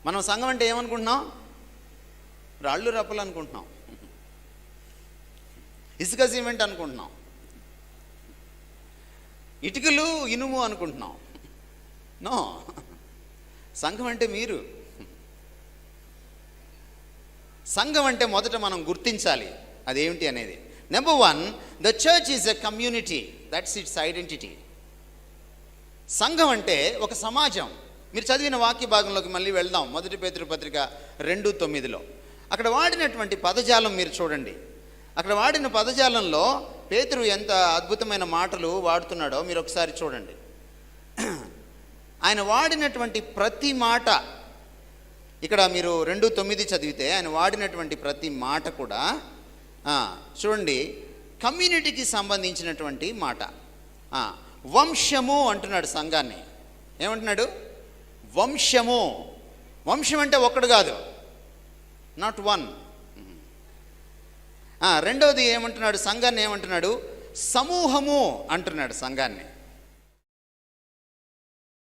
మనం సంఘం అంటే ఏమనుకుంటున్నాం? రాళ్ళు రప్పలు అనుకుంటున్నాం, ఇసుక సిమెంట్ అనుకుంటున్నాం, ఇటుకలు ఇనుము అనుకుంటున్నాం. నో, సంఘం అంటే మీరు. సంఘం అంటే మొదట మనం గుర్తించాలి అదేమిటి అనేది. Number 1, the church is a community, that's it's identity. సంఘం అంటే ఒక సమాజం. మీరు చదివిన వాక్య భాగంలోకి మళ్ళీ వెళ్దాం. 1 పేతురు పత్రిక 2:9లో అక్కడ వాడినటువంటి పదజాలం మీరు చూడండి. అక్కడ వాడిన పదజాలంలో పేతురు ఎంత అద్భుతమైన మాటలు వాడుతున్నాడో మీరు ఒకసారి చూడండి. ఆయన వాడినటువంటి ప్రతి మాట, ఇక్కడ మీరు 2:9 చదివితే ఆయన వాడినటువంటి ప్రతి మాట కూడా చూడండి, కమ్యూనిటీకి సంబంధించినటువంటి మాట. వంశము అంటున్నాడు సంఘాన్ని. ఏమంటున్నాడు? వంశము. వంశం అంటే ఒక్కడు కాదు, నాట్ వన్. రెండవది ఏమంటున్నాడు? సంఘాన్ని ఏమంటున్నాడు? సమూహము అంటున్నాడు సంఘాన్ని.